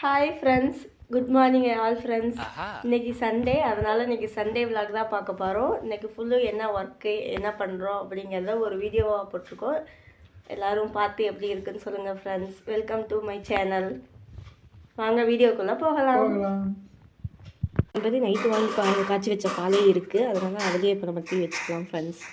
Hi friends, good morning all friends. இன்றைக்கி Sunday, அதனால் இன்றைக்கி சண்டே விலாக் தான் பார்க்க போகிறோம். இன்றைக்கி ஃபுல்லு என்ன ஒர்க்கு, என்ன பண்ணுறோம் அப்படிங்கிறத ஒரு வீடியோவாக போட்டிருக்கோம். எல்லோரும் பார்த்து எப்படி இருக்குன்னு சொல்லுங்கள் friends. Welcome to my channel. வாங்க வீடியோக்குள்ளே போகலாம். நைட்டு வாங்கி காய்ச்சி வச்ச பாலே இருக்குது, அதனால் அதிலே இப்போ நம்ம டீ வச்சுக்கலாம் ஃப்ரெண்ட்ஸ்.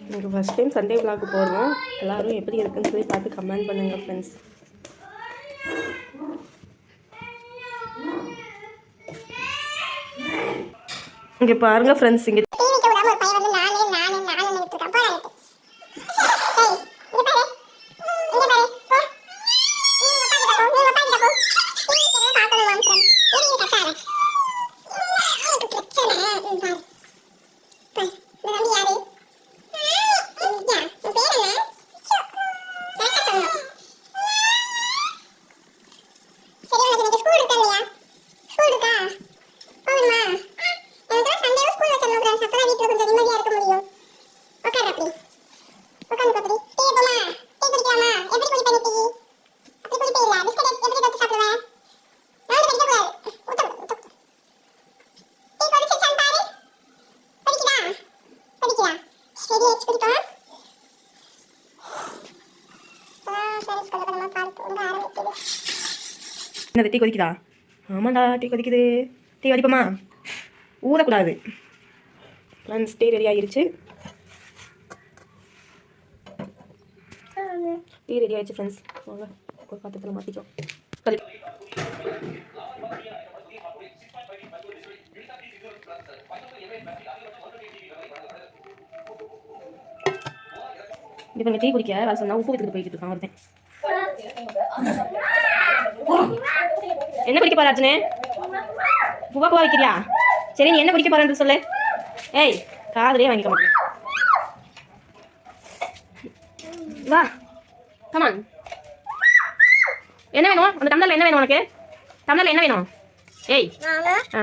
எனக்கு ஃபஸ்ட் டைம் சண்டே விலாக் போடுறோம். எல்லோரும் எப்படி இருக்குன்னு சொல்லி பார்த்து கமெண்ட் பண்ணுங்கள் ஃப்ரெண்ட்ஸ். இங்கே பாருங்கள் ஃப்ரெண்ட்ஸ், இங்கே என்ன டீ கொதிக்குதா? ஆமாண்டா, டீ கொதிக்குது. டீ வடிப்போமா? ஊறக்கூடாது ஃப்ரெண்ட்ஸ். டீ ரெடி ஆகிருச்சு. டீ ரெடி ஆகிடுச்சு ஃப்ரெண்ட்ஸ். வாங்க ஒரு பாத்திரத்தில் மாற்றிக்கலாம். இப்போ நீங்கள் டீ குடிக்க வேலை சொன்னால் உப்பு எடுத்துகிட்டு போய்கிட்டு இருக்கான் ஒருத்தன். என்ன குடிக்க போற அர்ஜுனே? பூவா வைக்கிறியா? சரி, நீ என்ன குடிக்க போறேன்னு சொல்லு. ஏய், காதலே வாங்கிக்க மாட்டேன். வா, கமான். என்ன வேணும்? அந்த டம்ளர்ல என்ன வேணும் உனக்கு? டம்ளர்ல என்ன வேணும்? ஏய்,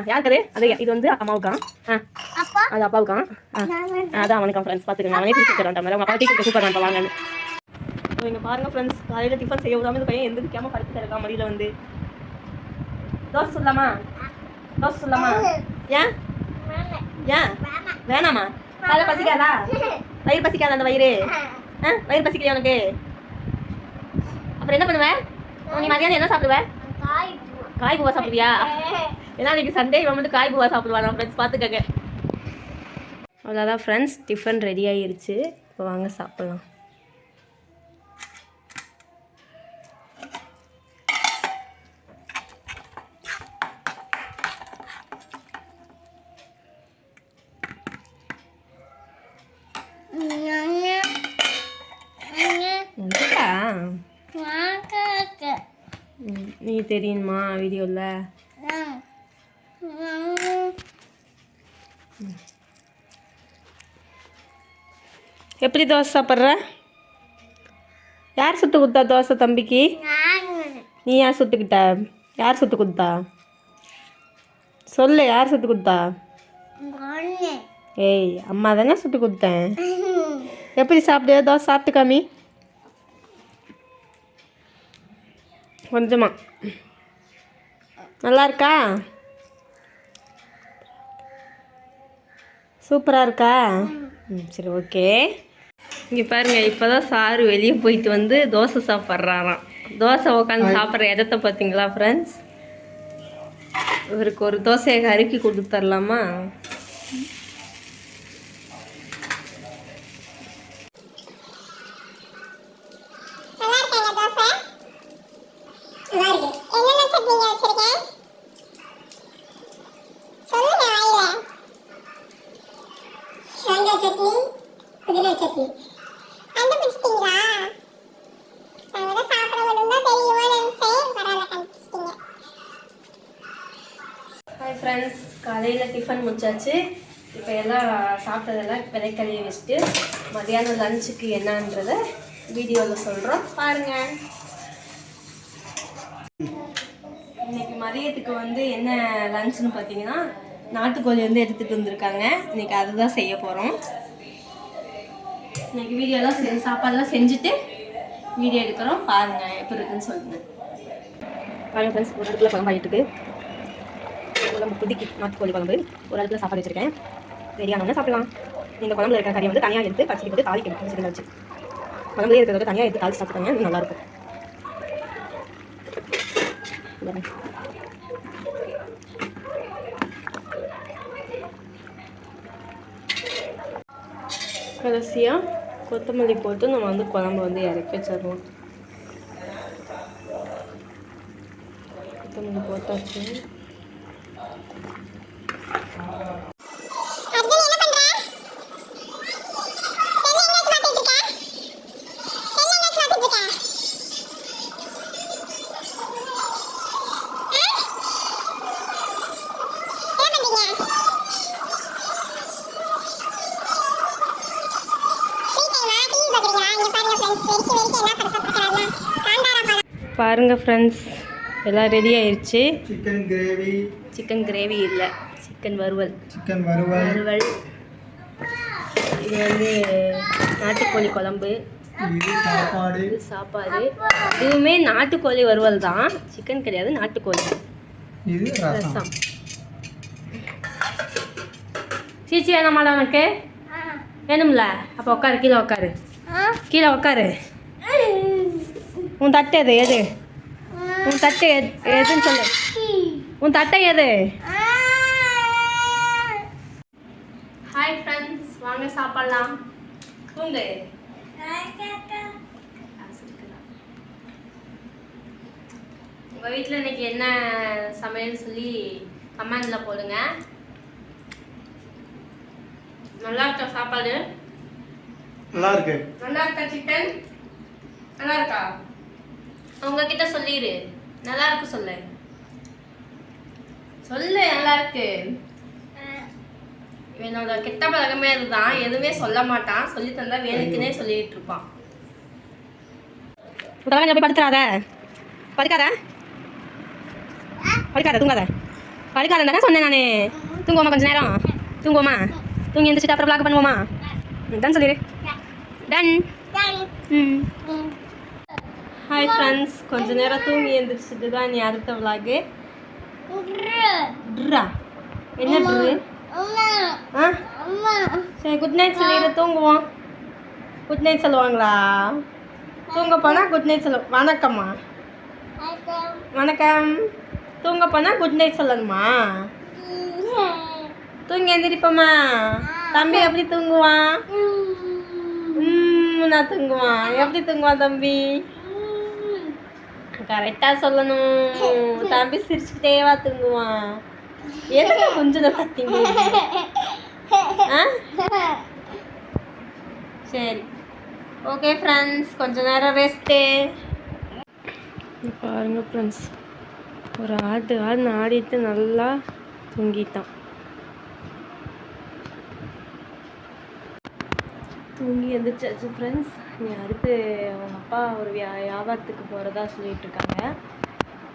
யாருக்கு அது? அது இது வந்து அம்மாவுக்கான், அது அப்பாவுக்கான். அதான் அவனுக்கான் ஃப்ரெண்ட்ஸ். பார்த்துக்கங்க, அவனே டீ குடிச்சிடறான் டம்ளர். அவங்க அப்பா டீ குடிக்க சூப்பர் தான் வாங்கன்னு. இங்கே பாருங்கள் ஃப்ரெண்ட்ஸ், காலையில் டிஃபன் செய்ய விடாமல் இந்த பையன் எந்திரிக்காமல் படுத்து இருக்கான் மடியில் வந்து. தோசை சொல்லலாமா? தோசை சொல்லலாமா? ஏன் ஏன் வேணாமா? காலை பசிக்காதா? வயிறு பசிக்காதா? அந்த வயிறு வயிறு பசிக்கலையா உனக்கு? அப்புறம் என்ன பண்ணுவேன்? நீ மதியானம் என்ன சாப்பிடுவேன்? காய் பூவா சாப்பிடுவியா? ஏன்னா இன்னைக்கு சண்டே இவன் வந்து காய் பூவா சாப்பிடுவான் ஃப்ரெண்ட்ஸ். பார்த்துக்கங்க. அவ்வளோதான் ஃப்ரெண்ட்ஸ், டிஃபன் ரெடி ஆகிருச்சு. இப்போ வாங்க சாப்பிட்லாம். நீ தெரியுமா வீடியோவில்? எப்படி தோசை சாப்பிட்ற? யார் சுட்டு கொடுத்தா தோசை தம்பிக்கு? நீ யார் சுட்டுக்கிட்ட? யார் சுட்டு கொடுத்தா சொல்லு? யார் சுட்டு கொடுத்தா? ஏய், அம்மா தானே சுட்டு கொடுத்தேன். எப்படி சாப்பிடு? தோசை சாப்பிட்டு காமி கொஞ்சமா. நல்லா இருக்கா? சூப்பராக இருக்கா? சரி, ஓகே. இங்கே பாருங்கள், இப்போ தான் சாரு வெளியே போயிட்டு வந்து தோசை சாப்பிட்றாராம். தோசை உட்காந்து சாப்பிட்ற இடத்த பார்த்தீங்களா ஃப்ரெண்ட்ஸ்? இவருக்கு ஒரு தோசையை கருக்கி கொடுத்துர்லாமா? சட்னி, புதினா சட்னி கண்டுபிடிச்சிட்டீங்களா? நான் சாப்பிட வேணும்னா தெரியுமா நினைச்சேன். பரவாயில்ல, கண்டுபிடிச்சிட்டீங்க. ஹாய் ஃப்ரெண்ட்ஸ், காலையில் டிஃபன் முடிச்சாச்சு. இப்போ எல்லாம் சாப்பிட்டதெல்லாம் கழுவி வச்சுட்டு மதியானம் லஞ்சுக்கு என்னன்றதை வீடியோவில் சொல்கிறோம் பாருங்கள். இன்னைக்கு மதியத்துக்கு வந்து என்ன லஞ்சுன்னு பார்த்தீங்கன்னா நாட்டுக்கோழி வந்து எடுத்துகிட்டு வந்திருக்காங்க. இன்னைக்கு அதுதான் செய்ய போகிறோம். இன்னைக்கு வீடியோலாம் சாப்பாடெல்லாம் செஞ்சுட்டு வீடியோ எடுக்கிறோம். பாருங்கள் எப்படி இருக்குன்னு சொல்லுங்கள். பாருங்கள் ஃப்ரெண்ட்ஸ், ஒரு இடத்துல குழம்பு ஆகிட்டு குழம்பு புதுக்கி நாட்டுக்கோழி குழம்பு ஒரு இடத்துல சாப்பாடு வச்சுருக்கேன். ரெடியானோன்னு சாப்பிடலாம். இந்த குழம்புல இருக்கிற கறியை வந்து தனியாக எடுத்து பச்சடி போட்டு தாளிக்கணும். சிக்கன் வச்சு குழம்புலேயே இருக்கிறத தனியாக எடுத்து தாளிச்சு சாப்பிட்டாங்க, நல்லாயிருக்கும். கடைசியாக கொத்தமல்லி போட்டு நம்ம வந்து குழம்பு வந்து இறக்கி வச்சிடலாம். கொத்தமல்லி போட்டாச்சு. பாருங்க ஃப்ரெண்ட்ஸ், எல்லாம் ரெடி ஆயிடுச்சு. சிக்கன் கிரேவி இல்லை, சிக்கன் வறுவல். இது வந்து நாட்டுக்கோழி குழம்பு, சாப்பாடு. இதுவுமே நாட்டுக்கோழி வறுவல் தான், சிக்கன் கிடையாது, நாட்டுக்கோழி. ரசம். சீச்சி வேணாமாடா உனக்கு? வேணும்ல? அப்போ உட்காரு, கீழே உட்காரு, கீழே உட்காரு. உன் தட்டு எது? எது உன் தட்டு? எதுன்னு சொல்லு. உன் தட்டை எது? ஹாய் ஃப்ரெண்ட்ஸ், வாங்க சாப்பிடலாம். தூங்கு. உங்கள் வீட்டில் இன்னைக்கு என்ன சமையல் சொல்லி கமெண்டில் போடுங்க. நல்லா இருக்கா சாப்பாடு? நல்லா இருக்கு. நல்லா இருக்கா சிக்கன்? நல்லா இருக்கா? உங்ககிட்ட சொல்லிடு. நல்லா இருக்கு சொல்லு. சொல்லு நல்லா இருக்கு. என்னோட கெட்ட பழக்கமே அதுதான், எதுவுமே சொல்ல மாட்டான். சொல்லி தந்தா வேணுக்குன்னே சொல்லிட்டு இருப்பான். போய் படுத்துறாத, படுக்காத, படுக்காத, தூங்காத, படுக்காத தானே சொன்னேன் நானு. தூங்குவோமா கொஞ்ச நேரம்? தூங்குவோமா? தூங்கி எழுந்திரிச்சிட்டு அப்புறம் vlog பண்ணுவோமா? டன் சொல்லிடு. டன். ஹாய் ஃப்ரெண்ட்ஸ், கொஞ்ச நேரம் தூங்கி எழுந்திரிச்சிட்டு தான் நீ அடுத்த vlog. ட்ரா என்ன ட்ரு? சரி, குட் நைட் சொல்லிடு. தூங்குவோம். குட் நைட் சொல்லுவாங்களா? தூங்க போனால் குட் நைட் சொல்லுவோம். வணக்கம்மா. வணக்கம். தூங்க போனால் குட் நைட் சொல்லணுமா? தூங்கி எழுந்திரிப்போமா? தம்பி எப்படி தூங்குவான்? நான் தூங்குவான். எப்படி தூங்குவான் தம்பி? கரெக்டாக சொல்லணும். தம்பி சிரிச்சுக்கிட்டேவா தூங்குவான்? எதுக்கு கொஞ்சம் கத்திங்க? சரி, ஓகே ஃப்ரெண்ட்ஸ், கொஞ்ச நேரம் ரெஸ்ட்டு. பாருங்க ஃப்ரெண்ட்ஸ், ஒரு ஆடிட்டு நல்லா தூங்கிட்டான். தூங்கி எழுந்திரிச்சாச்சு ஃப்ரெண்ட்ஸ். நீ அடுத்து அவங்க அப்பா ஒரு வியாபாரத்துக்கு போகிறதா சொல்லிட்டு இருக்காங்க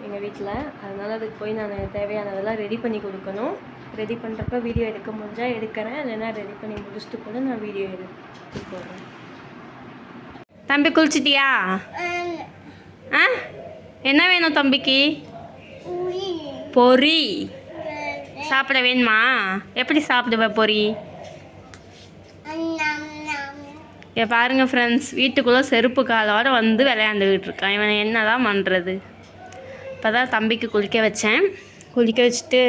எங்கள் வீட்டில். அதனால் அதுக்கு போய் நான் தேவையானதெல்லாம் ரெடி பண்ணி கொடுக்கணும். ரெடி பண்ணுறப்ப வீடியோ எடுக்க முடிஞ்சால் எடுக்கிறேன், இல்லைன்னா ரெடி பண்ணி முடிச்சுட்டு கூட நான் வீடியோ எடுத்து போடுறேன். தம்பி குளிச்சிட்டியா? என்ன வேணும் தம்பிக்கு? பொரி சாப்பிட வேணுமா? எப்படி சாப்பிடுவ பொரி? பாருங்க ஃப்ரெண்ட்ஸ், வீட்டுக்குள்ளே செருப்பு காலோட வந்து விளையாண்டுக்கிட்டு இருக்கான். இவன் என்ன தான் பண்ணுறது? இப்போ தான் தம்பிக்கு குளிக்க வச்சேன். குளிக்க வச்சுட்டு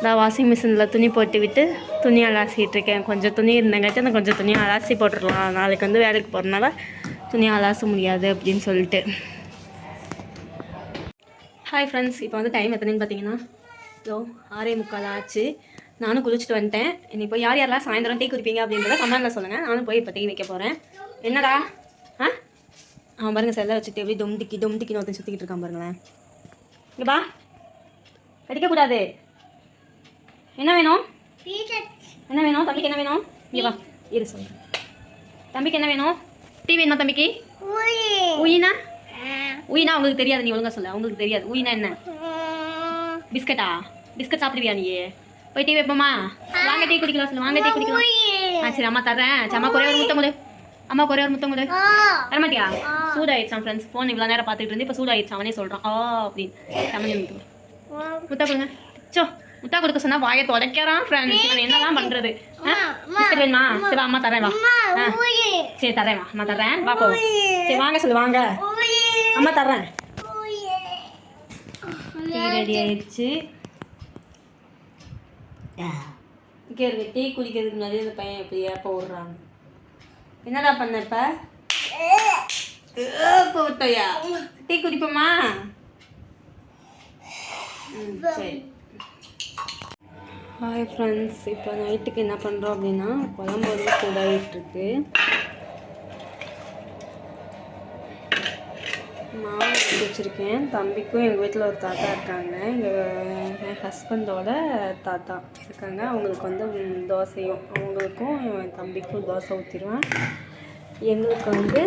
நான் வாஷிங் மிஷினில் துணி போட்டு விட்டு துணி அலாசிக்கிட்டு இருக்கேன். கொஞ்சம் துணி இருந்தங்காட்டி அந்த கொஞ்சம் துணியை அலாசி போட்டுடலாம். நாளைக்கு வந்து வேலைக்கு போகிறதுனால துணி அலாச முடியாது அப்படின்னு சொல்லிட்டு. ஹாய் ஃப்ரெண்ட்ஸ், இப்போ வந்து டைம் எத்தனைன்னு பார்த்தீங்கன்னா 6:45 ஆச்சு. நானும் குளிச்சுட்டு வந்துட்டேன். இனி இப்போ யாரெல்லாம் சாயந்தரம் டீ குடிப்பீங்க அப்படின்றத கமெண்டில் சொல்லுங்கள். நானும் போய் இப்போ டீ வைக்க போகிறேன். என்னடா? அவன் பாருங்கள் செல்லை வச்சுட்டு எப்படி டொம்டிக்கின்னு ஒருத்தன் சுற்றிக்கிட்டு இருக்கான் பாருங்களேன். இங்கே பா, கடிக்கக்கூடாது. என்ன வேணும்? என்ன வேணும் தம்பிக்கு? என்ன வேணும்? இங்கே வா, இரு சொல்கிறேன். தம்பிக்கு என்ன வேணும்? டீ வேணுமா தம்பிக்கு? உயினா? உயினா உங்களுக்கு தெரியாது, நீ ஒழுங்கா சொல்ல. உங்களுக்கு தெரியாது உயினா என்ன? பிஸ்கட்டா? பிஸ்கட் சாப்பிடுவியா நீ? போய் டீ வைப்போமா? வாங்க டீ குடிக்கலாம் சொல்லு. வாங்க டீ குடிக்கலாம். சரி அம்மா தர்றேன். சரி அம்மா ஒரே ஒரு முத்தம் கொடு. அம்மா ஒரே ஒரு முத்தம் கொடு. வரமாட்டியா? சூடாயிடுச்சான் ஃப்ரெண்ட்ஸ். ஃபோன் இவ்வளோ நேரம் பார்த்துட்டு இருந்து இப்போ சூடாயிடுச்சு. அவனே சொல்கிறான் அப்படின்னு. தமிழ் முத்தா கொடுங்க. சோ முத்தா கொடுக்க சொன்னா வாயை தொடக்கிறான் ஃப்ரெண்ட்ஸ். இவன் என்னதான் பண்றது? பிஸ்கட் வேணுமா? சரி வா அம்மா தரேன். வா சரி தரேன். வா அம்மா தர்றேன். வா போ. சரி வாங்க சொல்லு. வாங்க அம்மா தர்றேன். டீ ரெடி ஆயிடுச்சு. கேள்வி டீ குடிக்கிறதுக்கு முன்னாடி இந்த பையன் எப்படியா போடுறாங்க. என்னடா பண்ண இப்ப? போட்டோயா? டீ குடிப்போமா? சரி. ஹாய் ஃப்ரெண்ட்ஸ், இப்போ நைட்டுக்கு என்ன பண்ணுறோம் அப்படின்னா குழம்பு வந்து சூடாகிட்டுருக்கு. மாவு எடுத்து வச்சுருக்கேன். தம்பிக்கும் எங்கள் வீட்டில் ஒரு தாத்தா இருக்காங்க. என் ஹஸ்பண்டோட தாத்தா இருக்காங்க. அவங்களுக்கு வந்து தோசையும், அவங்களுக்கும் என் தம்பிக்கும் தோசை ஊற்றிடுவேன். எங்களுக்கு வந்து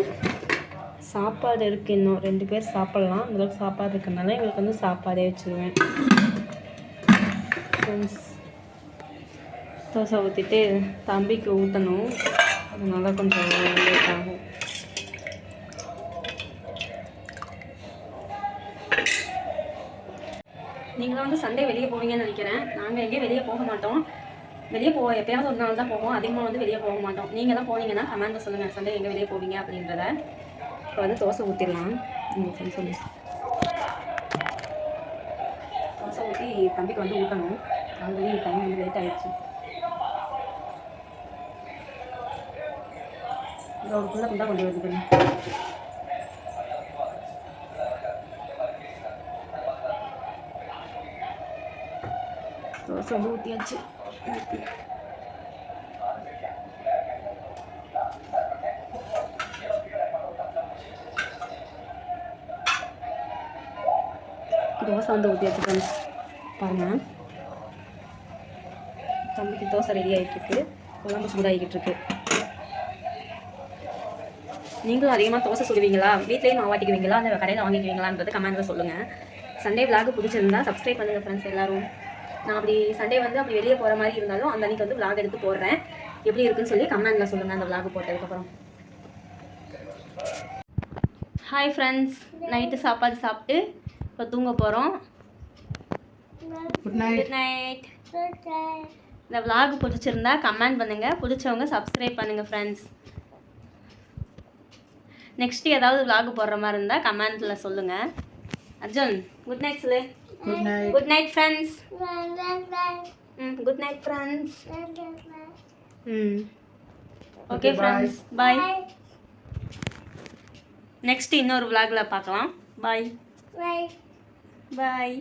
சாப்பாடு இருக்குது. இன்னும் 2 பேர் சாப்பிட்லாம். அந்தளவுக்கு சாப்பாடு இருக்கிறதுனால எங்களுக்கு வந்து சாப்பாடே வச்சுருவேன். ஃப்ரெண்ட்ஸ் தோசை ஊற்றிட்டு தம்பிக்கு ஊற்றணும். அதனால கொஞ்சம் லேட் ஆகும். நீங்களும் வந்து சண்டே வெளியே போவீங்கன்னு நினைக்கிறேன். நாங்கள் எங்கேயும் வெளியே போக மாட்டோம். வெளியே எப்பயாவது ஒரு நாள் தான் போவோம். அதிகமாக வந்து வெளியே போக மாட்டோம். நீங்கள் தான் போனீங்கன்னா கமெண்ட்டில் சொல்லுங்கள் சண்டே எங்கே வெளியே போவீங்க அப்படின்றத. இப்போ வந்து தோசை ஊற்றிடலாம். சொல்லி தோசை ஊற்றி தம்பிக்கு வந்து ஊற்றணும். ஆல்ரெடி டைம் வந்து லேட் ஆகிடுச்சு. ஒரு குள்ள குண்டா கொண்டு வருது பண்ணி. தோசை வந்து ஊற்றியாச்சு. தோசை வந்து ஊற்றியாச்சு ஃப்ரெண்ட்ஸ். பாருங்கள் தம்பிக்கு தோசை ரெடி ஆகிட்டுருக்கு. குழம்பு சூடாகிக்கிட்டு இருக்கு. நீங்களும் அதிகமாக தோசை சுடுவீங்களா? வீட்லேயும் மாவாட்டிக்குவீங்களா? அந்த கடையில் வாங்கிக்குவீங்களான்றது கமெண்ட்டில் சொல்லுங்கள். சண்டே விளாக் பிடிச்சிருந்தா சப்ஸ்கிரைப் பண்ணுங்கள் ஃப்ரெண்ட்ஸ் எல்லோரும். நான் அப்படி சண்டே வந்து அப்படி வெளியே போகிற மாதிரி இருந்தாலும் அந்த அன்றைக்கி வந்து விளாக் எடுத்து போடுறேன். எப்படி இருக்குன்னு சொல்லி கமெண்ட்டில் சொல்லுங்கள் அந்த விளாக் போட்டதுக்கப்புறம். ஹாய் ஃப்ரெண்ட்ஸ், நைட்டு சாப்பாடு சாப்பிட்டு இப்போ தூங்க போகிறோம். Good night. இந்த விளாக் பிடிச்சிருந்தா கமெண்ட் பண்ணுங்கள். பிடிச்சவங்க சப்ஸ்கிரைப் பண்ணுங்கள் ஃப்ரெண்ட்ஸ். நெக்ஸ்ட் ஏதாவது விளாக் போடுற மாதிரி இருந்தால் கமெண்ட்டில் சொல்லுங்கள். அர்ஜுன் குட் நைட் சொல்லு. Good night friends. Good night friends. Okay friends, bye. Next இன்னொரு விளாகில் பார்க்கலாம். பாய் பாய்.